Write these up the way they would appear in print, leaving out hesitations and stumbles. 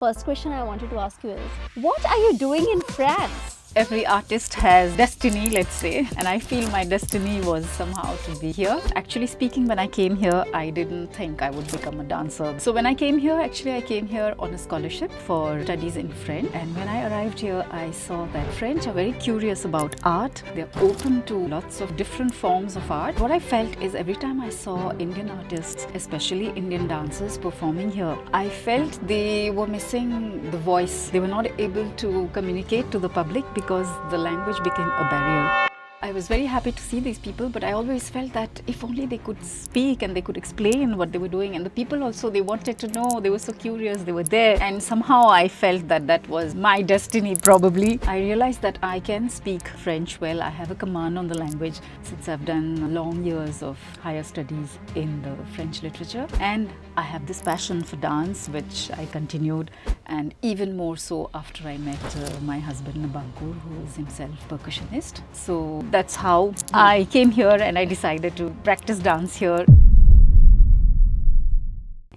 First question I wanted to ask you is, what are you doing in France? Every artist has destiny, let's say, and I feel my destiny was somehow to be here. Actually speaking, when I came here, I didn't think I would become a dancer. So when I came here, I came here on a scholarship for studies in French. And when I arrived here, I saw that French are very curious about art. They're open to lots of different forms of art. What I felt is every time I saw Indian artists, especially Indian dancers performing here, I felt they were missing the voice. They were not able to communicate to the public because the language became a barrier. I was very happy to see these people, but I always felt that if only they could speak and they could explain what they were doing, and the people also, they wanted to know, they were so curious, they were there, and somehow I felt that that was my destiny probably. I realized that I can speak French well. I have a command on the language since I've done long years of higher studies in the French literature, and I have this passion for dance which I continued, and even more so after I met my husband Nabankur, who is himself percussionist. So that's how I came here and I decided to practice dance here.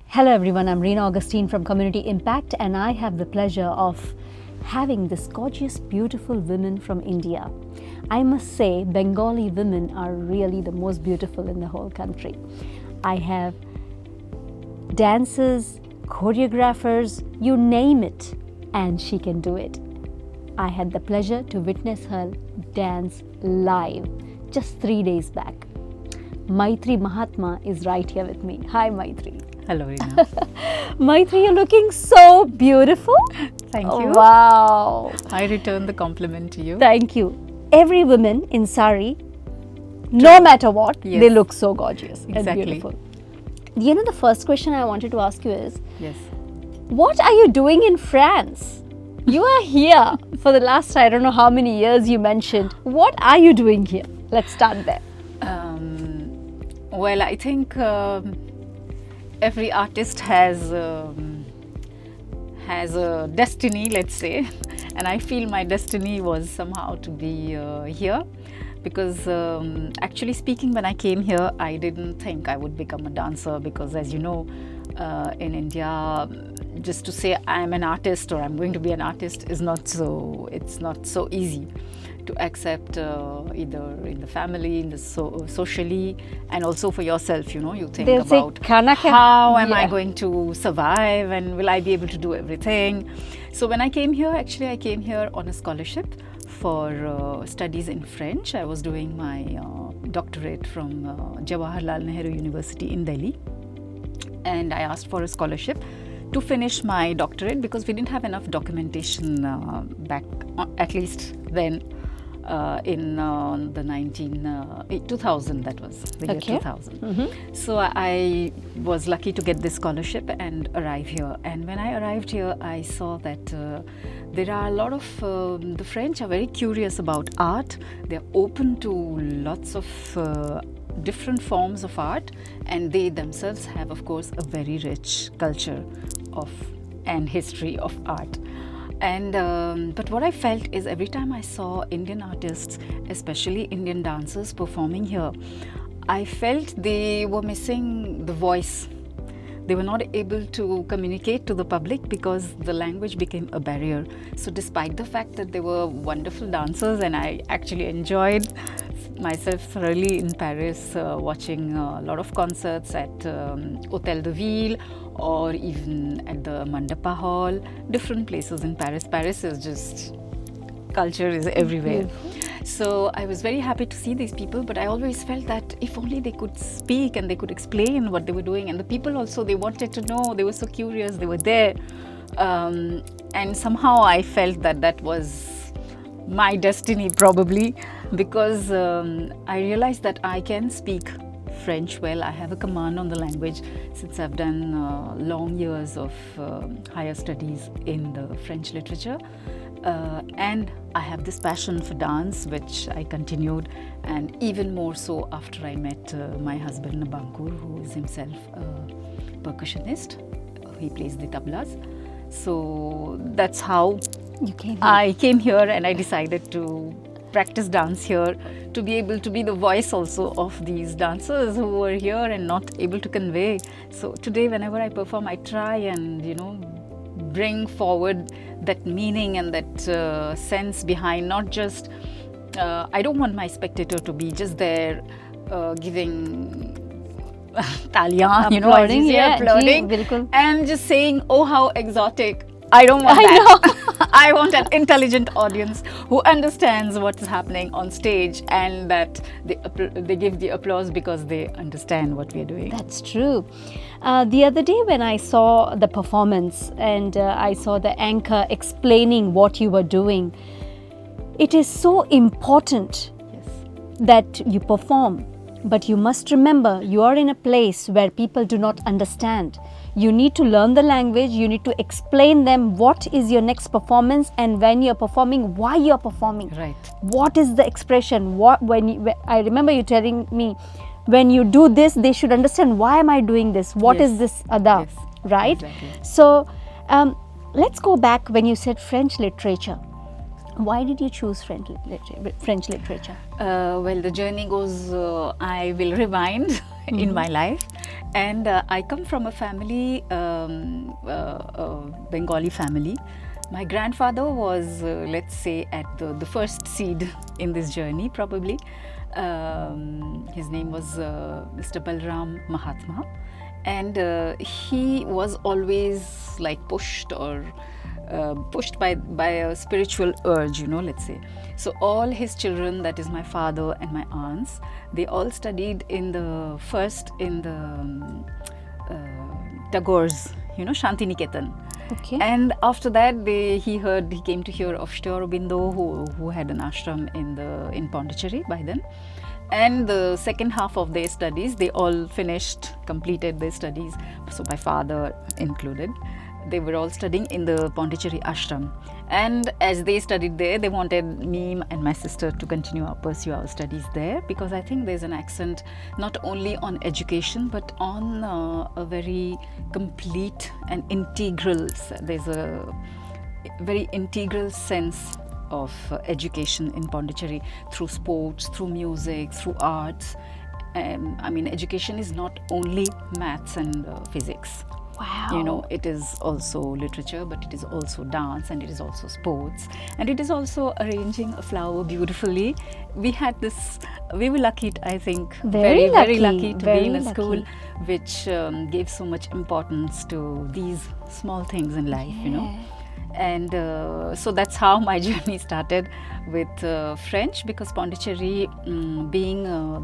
Hello everyone, I'm Reena Augustine from Community Impact, and I have the pleasure of having this gorgeous, beautiful women from India. I must say, Bengali women are really the most beautiful in the whole country. I have dancers, choreographers, you name it, and she can do it. I had the pleasure to witness her dance live just 3 days back. Maitreyee Mahatma is right here with me. Hi Maitreyee. Hello Reena. Maitreyee, you're looking so beautiful. Thank you. Wow. I return the compliment to you. Thank you. Every woman in sari, no matter what, Yes. they look so gorgeous and Exactly. beautiful. You know, the first question I wanted to ask you is, Yes. what are you doing in France? You are here for the last, I don't know how many years you mentioned. What are you doing here? Let's start there. Well, I think every artist has a destiny, let's say, and I feel my destiny was somehow to be here. Because actually speaking, when I came here, I didn't think I would become a dancer, because as you know, in India, just to say I'm an artist or I'm going to be an artist is not so, it's not so easy to accept, either in the family, in the socially, and also for yourself. You know, you think They'll say, about "Khana kya?" how am I Yeah. going to survive and will I be able to do everything. So when I came here, actually I came here on a scholarship for studies in French. I was doing my doctorate from Jawaharlal Nehru University in Delhi, and I asked for a scholarship to finish my doctorate because we didn't have enough documentation back, at least then, in the 2000, that was the year Okay. 2000. So I was lucky to get this scholarship and arrive here. And when I arrived here, I saw that there are a lot of, the French are very curious about art. They're open to lots of different forms of art, and they themselves have, of course, a very rich culture of and history of art. And but what I felt is every time I saw Indian artists, especially Indian dancers performing here, I felt they were missing the voice. They were not able to communicate to the public because the language became a barrier. So despite the fact that they were wonderful dancers, and I actually enjoyed myself thoroughly in Paris, watching a lot of concerts at Hotel de Ville or even at the Mandapa Hall, different places in Paris. Paris is just, culture is everywhere. So I was very happy to see these people, but I always felt that if only they could speak and they could explain what they were doing, and the people also, they wanted to know, they were so curious, they were there, and somehow I felt that that was my destiny probably, because I realized that I can speak French well. I have a command on the language since I've done long years of higher studies in the French literature. And I have this passion for dance which I continued, and even more so after I met my husband Nabankur, who is himself a percussionist. He plays the tablas. So that's how You came here. I came here and I decided to practice dance here, to be able to be the voice also of these dancers who were here and not able to convey. So today whenever I perform, I try and, bring forward that meaning and that sense behind, not just, I don't want my spectator to be just there giving taliyan, you know, Applauding, yeah, applauding, ji, bilkul. and just saying, oh, how exotic. I don't want that. I want an intelligent audience who understands what is happening on stage, and that they give the applause because they understand what we are doing. That's true. The other day when I saw the performance and I saw the anchor explaining what you were doing, it is so important that you perform. But you must remember, you are in a place where people do not understand. You need to learn the language, you need to explain them what is your next performance, and when you're performing, why you're performing. Right. What is the expression? I remember you telling me, when you do this, they should understand, why am I doing this? What is this ada? Yes. Right? Exactly. So, let's go back when you said French literature. Why did you choose French literature? Well, the journey goes, I will rewind in my life. And I come from a family, Bengali family. My grandfather was, let's say, at the first seed in this journey, probably. His name was Mr. Maitreyee Mahatma. And he was always like pushed by a spiritual urge, you know, let's say. So all his children, that is my father and my aunts, they all studied in the Tagore's, you know, Shantiniketan. Okay. And after that, he came to hear of Sri Aurobindo, who had an ashram in Pondicherry by then. And the second half of their studies, they all completed their studies. So my father included. They were all studying in the Pondicherry ashram, and as they studied there, they wanted me and my sister to pursue our studies there, because I think there's an accent not only on education but on a very complete and integral. There's a very integral sense of education in Pondicherry, through sports, through music, through arts. I mean, education is not only maths and physics. Wow. You know, it is also literature, but it is also dance, and it is also sports, and it is also arranging a flower beautifully. We were lucky, I think, very lucky to be in a school which gave so much importance to these small things in life, you know. And so that's how my journey started with French, because Pondicherry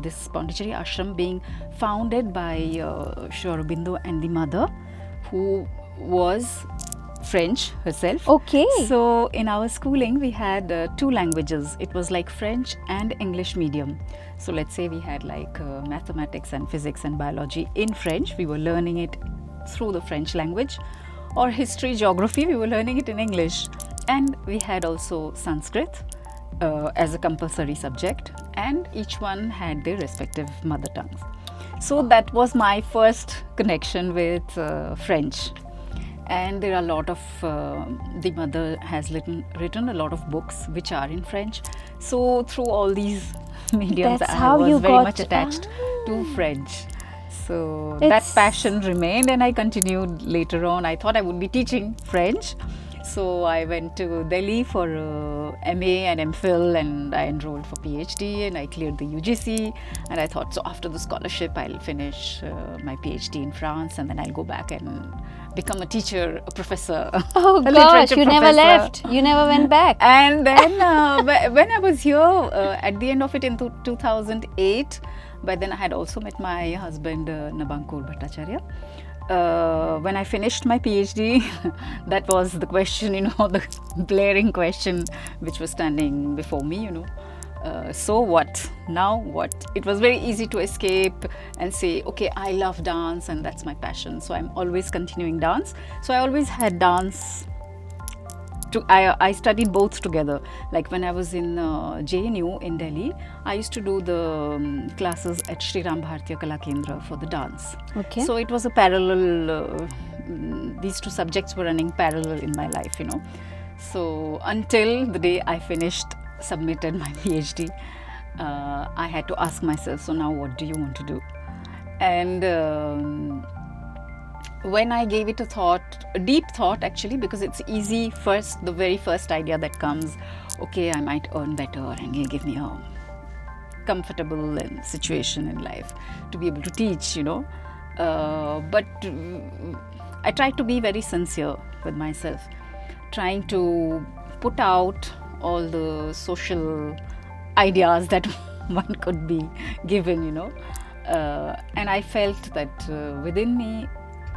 this Pondicherry ashram being founded by Sri Aurobindo and the mother, who was French herself. Okay. So in our schooling, we had two languages. It was like French and English medium. So let's say we had like mathematics and physics and biology in French. We were learning it through the French language. Or history, geography, we were learning it in English. And we had also Sanskrit as a compulsory subject. And each one had their respective mother tongues. So that was my first connection with French. And there are a lot of, the mother has written a lot of books which are in French. So through all these mediums, I was very much attached to French. So that passion remained, and I continued later on. I thought I would be teaching French. So I went to Delhi for MA and MPhil, and I enrolled for PhD, and I cleared the UGC. And I thought, so after the scholarship, I'll finish my PhD in France, and then I'll go back and become a teacher, a professor. Oh gosh, you never left. You never went back. And then when I was here, at the end of it in 2008, by then I had also met my husband, Nabankur Bhattacharya. When I finished my PhD, that was the question, you know, the blaring question which was standing before me, you know. So what? Now what? It was very easy to escape and say, okay, I love dance and that's my passion. So I'm always continuing dance. So I always had dance. I studied both together. Like when I was in JNU in Delhi, I used to do the classes at Shri Ram Bharatiya Kala Kendra for the dance. Okay. So it was a parallel, these two subjects were running parallel in my life, you know. So until the day I submitted my PhD, I had to ask myself, so now what do you want to do? And when I gave it a thought, a deep thought actually, because it's easy first, the very first idea that comes, okay, I might earn better and he'll give me a comfortable situation in life to be able to teach, but I try to be very sincere with myself, trying to put out all the social ideas that one could be given, and I felt that within me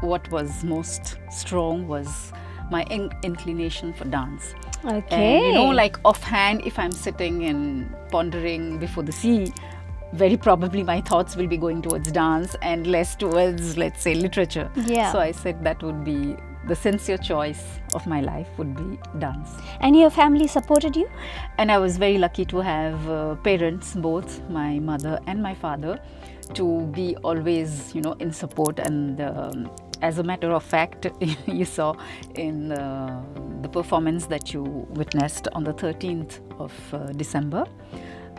what was most strong was my inclination for dance. Okay. And like offhand, if I'm sitting and pondering before the sea, very probably my thoughts will be going towards dance and less towards, let's say, literature. Yeah. So I said that would be the sincere choice of my life, would be dance. And your family supported you? And I was very lucky to have parents, both my mother and my father, to be always, in support. And as a matter of fact, you saw in the performance that you witnessed on the 13th of December.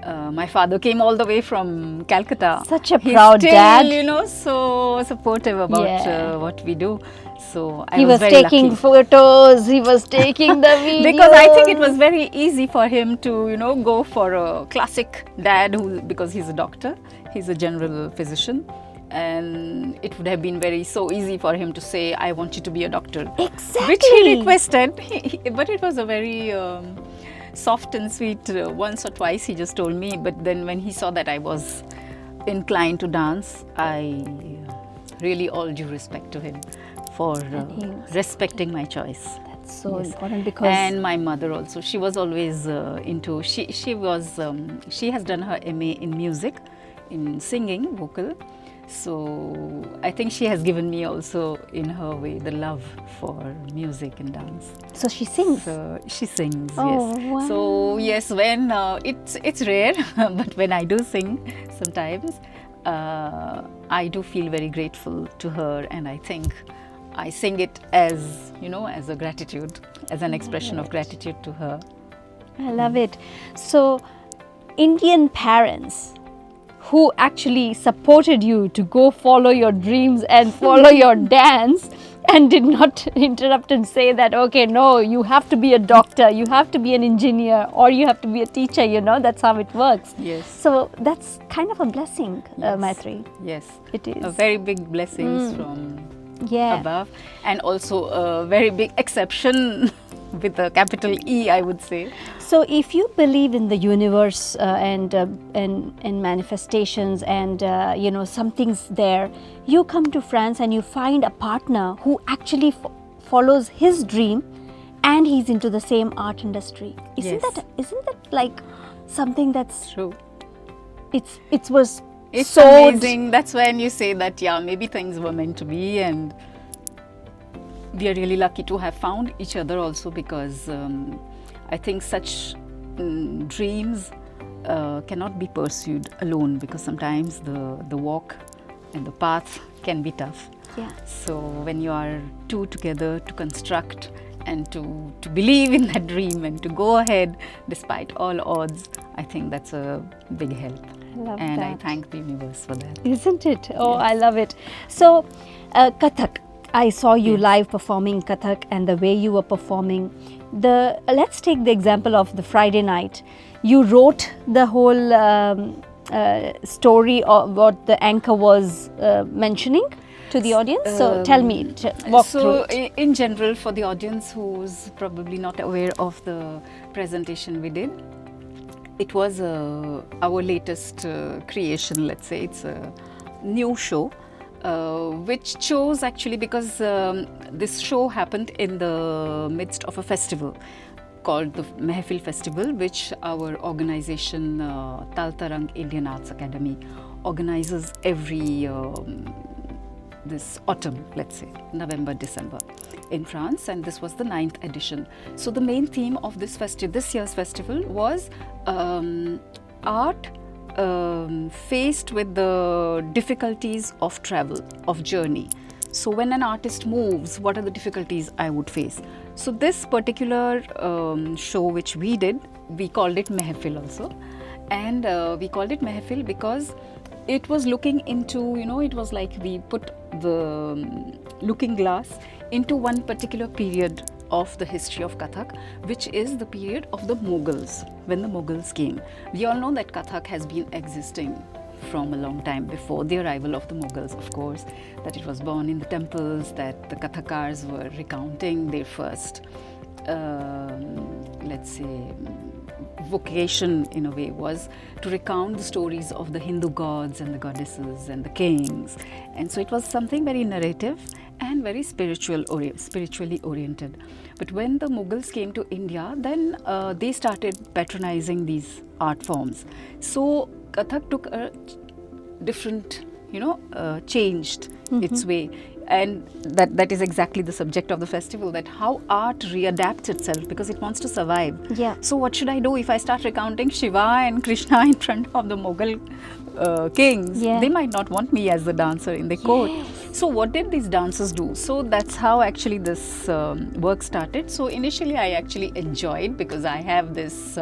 My father came all the way from Calcutta. Such a proud dad. So supportive about what we do. So he was very taking lucky. Photos, he was taking the videos. Because I think it was very easy for him to, go for a classic dad because he's a doctor, he's a general physician. And it would have been so easy for him to say, I want you to be a doctor. Exactly. Which he requested. But it was a very soft and sweet. Once or twice he just told me. But then when he saw that I was inclined to dance, I really all due respect to him for respecting my choice. That's so important because... And my mother also. She was always into... She has done her MA in music, in singing, vocal. So I think she has given me also, in her way, the love for music and dance. So she sings? So she sings, oh, yes. Wow. So yes, when it's rare, but when I do sing sometimes, I do feel very grateful to her, and I think I sing it as, as a gratitude, as an expression of gratitude to her. I love it. So Indian parents who actually supported you to go follow your dreams and follow your dance and did not interrupt and say that, okay, no, you have to be a doctor, you have to be an engineer, or you have to be a teacher, that's how it works. Yes. So that's kind of a blessing, Yes. Maitreyee. Yes. It is. A very big blessings from Yeah. above, and also a very big exception with a capital E, I would say. So if you believe in the universe and manifestations and something's there, you come to France and you find a partner who actually follows his dream and he's into the same art industry. Isn't that like something that's True. It's so amazing. That's when you say that, maybe things were meant to be, and we are really lucky to have found each other also, because I think such dreams cannot be pursued alone, because sometimes the walk and the path can be tough. Yeah. So when you are two together to construct and to believe in that dream and to go ahead despite all odds, I think that's a big help. I love and that. I thank the universe for that. Isn't it? Oh, Yes. I love it. So, Kathak. I saw you Yes. live performing Kathak, and the way you were performing. Let's take the example of the Friday night. You wrote the whole story of what the anchor was mentioning to the audience. So tell me, walk through it. In general, for the audience who's probably not aware of the presentation we did, it was our latest creation, let's say. It's a new show, which chose actually because this show happened in the midst of a festival called the Mehfil Festival, which our organization, Taal Tarang Indian Arts Academy, organizes every this autumn, let's say, November, December in France, and this was the 9th edition. So the main theme of this year's festival was art faced with the difficulties of travel, of journey. So when an artist moves, what are the difficulties I would face? So this particular show which we did, we called it Mehfil also. And we called it Mehfil because it was looking into, it was like we put the looking glass into one particular period of the history of Kathak, which is the period of the Mughals, when the Mughals came. We all know that Kathak has been existing from a long time before the arrival of the Mughals, of course, that it was born in the temples, that the Kathakars were recounting their first, let's say, vocation in a way was to recount the stories of the Hindu gods and the goddesses and the kings. And so it was something very narrative and very spiritually oriented. But when the Mughals came to India, then they started patronizing these art forms. So Kathak took a different, changed its way. And that is exactly the subject of the festival, that how art readapts itself because it wants to survive. Yeah. So what should I do if I start recounting Shiva and Krishna in front of the Mughal kings? Yeah. They might not want me as the dancer in the court. So what did these dancers do? So that's how actually this work started. So initially I actually enjoyed, because I have this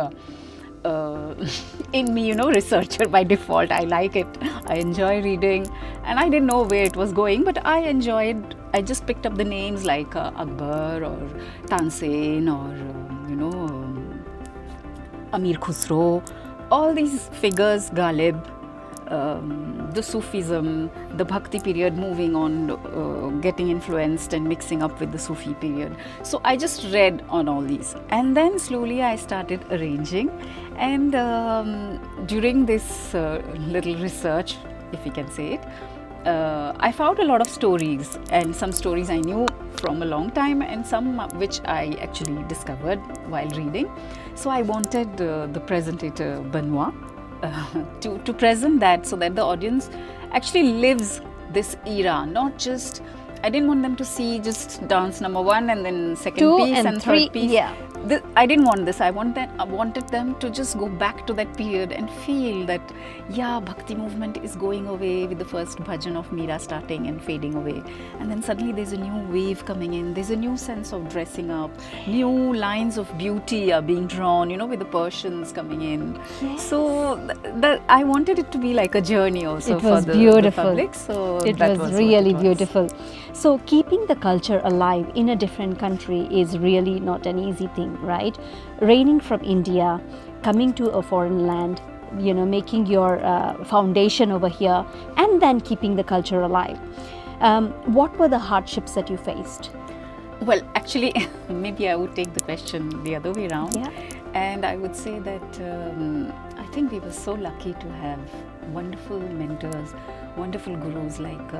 in me, researcher by default. I like it. I enjoy reading, and I didn't know where it was going, but I enjoyed. I just picked up the names like Akbar or Tansen or Amir Khusro, all these figures, Ghalib, the Sufism, the Bhakti period moving on, getting influenced and mixing up with the Sufi period. So I just read on all these, and then slowly I started arranging. And during this little research, if we can say it, I found a lot of stories, and some stories I knew from a long time and some which I actually discovered while reading. So I wanted the presentator Benoit to present that, so that the audience actually lives this era, not just, I didn't want them to see just dance number 1 and then second Two piece and third three, piece. yeah. I didn't want this. I wanted them to just go back to that period and feel that, yeah, Bhakti movement is going away with the first bhajan of Meera starting and fading away. And then suddenly there's a new wave coming in. There's a new sense of dressing up. New lines of beauty are being drawn, with the Persians coming in. Yes. So I wanted it to be like a journey also It was for beautiful. the public. So It that was what really it was. beautiful. So keeping the culture alive in a different country is really not an easy thing, right? Reigning from India, coming to a foreign land, making your foundation over here, and then keeping the culture alive. What were the hardships that you faced? Well, actually, maybe I would take the question the other way around. Yeah. And I would say that I think we were so lucky to have wonderful mentors, wonderful gurus like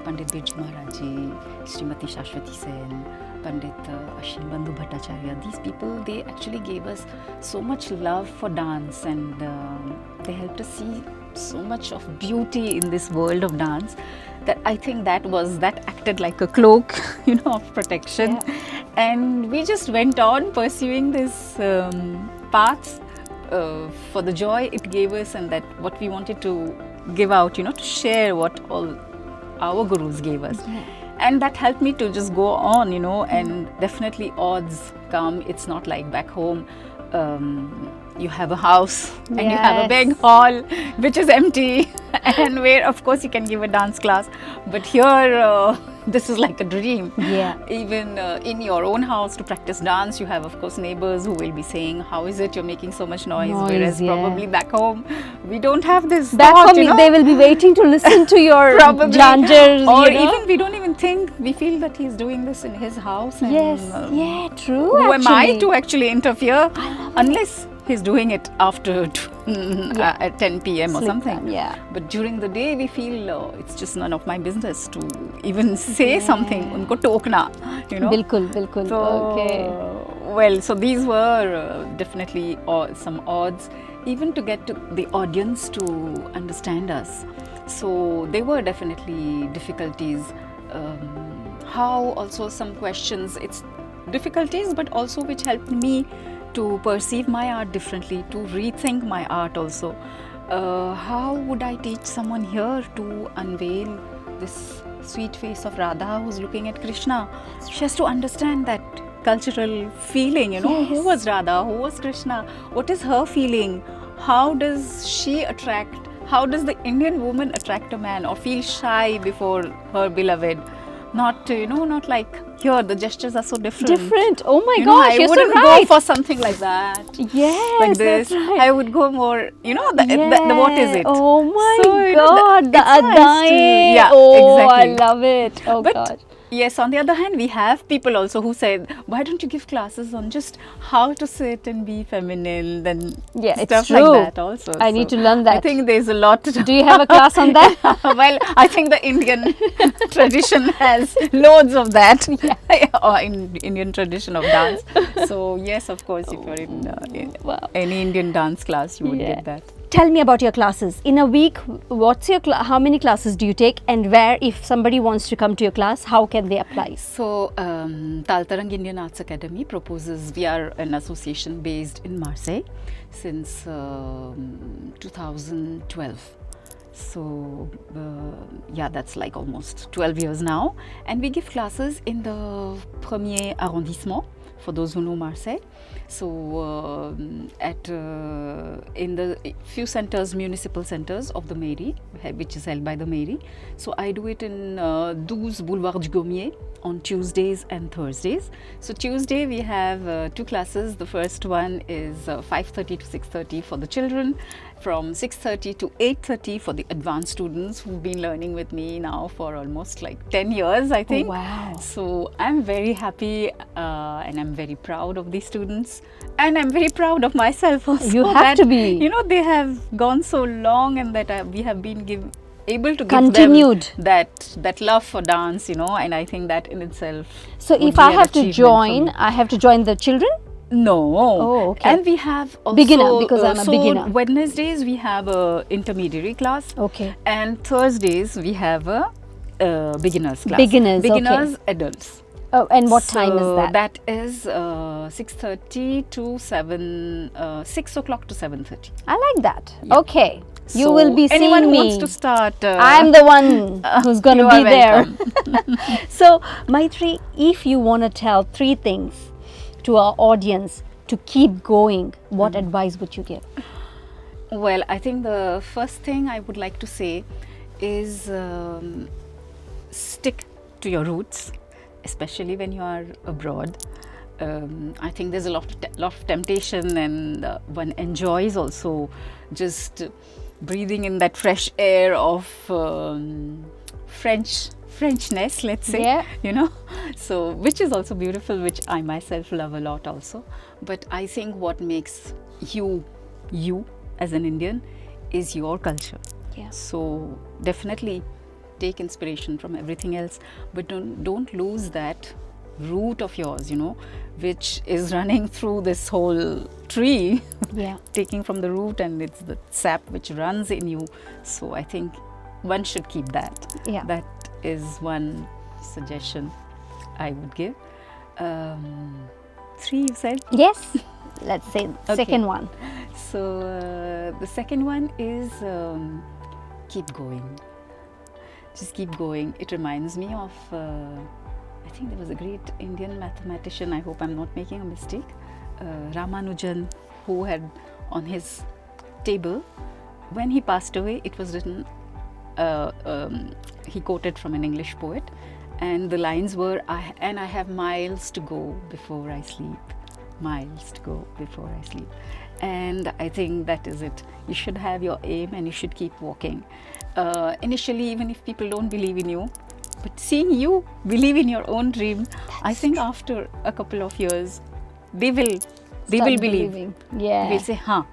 Pandit Birju Maharaj Ji, Srimati Shashwati Sen, Pandit Ashim Bandhu Bhattacharya. These people, they actually gave us so much love for dance, and they helped us see so much of beauty in this world of dance, that I think that acted like a cloak, of protection. Yeah. And we just went on pursuing this paths for the joy it gave us, and that what we wanted to give out, to share what all our gurus gave us. Yeah. And that helped me to just go on, and definitely odds come. It's not like back home. You have a house and you have a big hall which is empty and where of course you can give a dance class, but here this is like a dream. Yeah. Even in your own house to practice dance, you have of course neighbors who will be saying, how is it you're making so much noise? Whereas probably back home we don't have this back thought, home they will be waiting to listen to your janjars, or even we don't even think, we feel that he's doing this in his house, and yeah, true. who am I to actually interfere unless he's doing it after at 10 p.m. or something. Time, yeah. But during the day we feel it's just none of my business to even say something. Unko tokna, Bilkul. So, Okay. Well, so these were definitely some odds, even to get to the audience to understand us. So there were definitely difficulties. How also some questions, it's difficulties, but also which helped me to perceive my art differently, to rethink my art also. How would I teach someone here to unveil this sweet face of Radha who's looking at Krishna? She has to understand that cultural feeling, who was Radha, who was Krishna, what is her feeling, how does she attract, how does the Indian woman attract a man or feel shy before her beloved? Not, not like here, the gestures are so different. Different. Oh my I gosh, you're so wouldn't right. go for something like that. Yes, Like this. that's right. I would go more, the what is it? Oh my So, God, the it's nice to- adaye. yeah, Oh, exactly. I love it. Oh But God. yes, on the other hand, we have people also who said, why don't you give classes on just how to sit and be feminine and Yeah, it's stuff true. like that also. I need to learn that. I think there's a lot to do. Do you have a class on that? Well, I think the Indian tradition has loads of that. Or in Indian tradition of dance. So yes, of course, if you're in Wow. any Indian dance class, you would Yeah. get that. Tell me about your classes. In a week, what's your how many classes do you take, and where, if somebody wants to come to your class, how can they apply? So, Taal Tarang Indian Arts Academy proposes, we are an association based in Marseille since 2012. So, yeah, that's like almost 12 years now. And we give classes in the premier arrondissement, for those who know Marseille. So, in the few centers, municipal centers of the mairie, which is held by the mairie. So, I do it in 12 Boulevard du Gommier on Tuesdays and Thursdays. So, Tuesday we have two classes. The first one is 5:30 to 6:30 for the children, from 6:30 to 8:30 for the advanced students who've been learning with me now for almost like 10 years, I think. Oh, wow. So I'm very happy and I'm very proud of these students, and I'm very proud of myself also. You have to be. They have gone so long, and that we have been able to give Continued. them that love for dance, and I think that in itself. So would if be I an have to achievement for join, me. I have to join the children? No. Oh, okay. And we have also Beginner, because I'm a so beginner. Wednesdays we have a intermediary class. Okay. And Thursdays we have a beginners class. Beginners, okay. Beginners, adults. Oh, and what time is So that? That is 6:30 to 6 o'clock to 7:30. I like that. Okay. You So will be seeing anyone who me. wants to start. I'm the one who's going to you be are there. welcome. So, Maitreyee, if you want to tell 3 things to our audience to keep going, what advice would you give? Well, I think the first thing I would like to say is stick to your roots, especially when you are abroad. I think there's a lot of temptation, and one enjoys also just breathing in that fresh air of Frenchness, let's say. Yeah. So which is also beautiful, which I myself love a lot also. But I think what makes you as an Indian is your culture. Yeah. So definitely take inspiration from everything else, but don't lose that root of yours, which is running through this whole tree. Yeah. Taking from the root, and it's the sap which runs in you. So I think one should keep that. Yeah. That is one suggestion I would give. 3 you said? Yes. Let's say the Okay. second one. So the second one is keep going. Just keep going. It reminds me of, I think there was a great Indian mathematician, I hope I'm not making a mistake, Ramanujan, who had on his table, when he passed away, it was written, he quoted from an English poet, and the lines were, I have miles to go before I sleep. Miles to go before I sleep. And I think that is it. You should have your aim and you should keep walking. Initially, even if people don't believe in you, but seeing you believe in your own dream, I think after a couple of years, they will believe. believing. Yeah. They'll say, हाँ,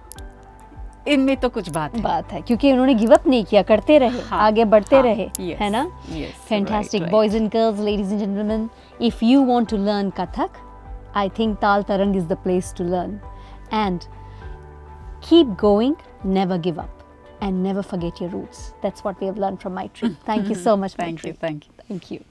इनमें तो कुछ बात है. क्योंकि उन्होंने give up नहीं किया, करते रहे, आगे बढ़ते रहे, Yes. है ना? Yes. Fantastic. Right. Boys and girls, ladies and gentlemen, if you want to learn Kathak, I think Taal Tarang is the place to learn. And keep going, never give up, and never forget your roots. That's what we have learned from Maitreyee. Thank you so much, Maitreyee. Thank you. Thank you.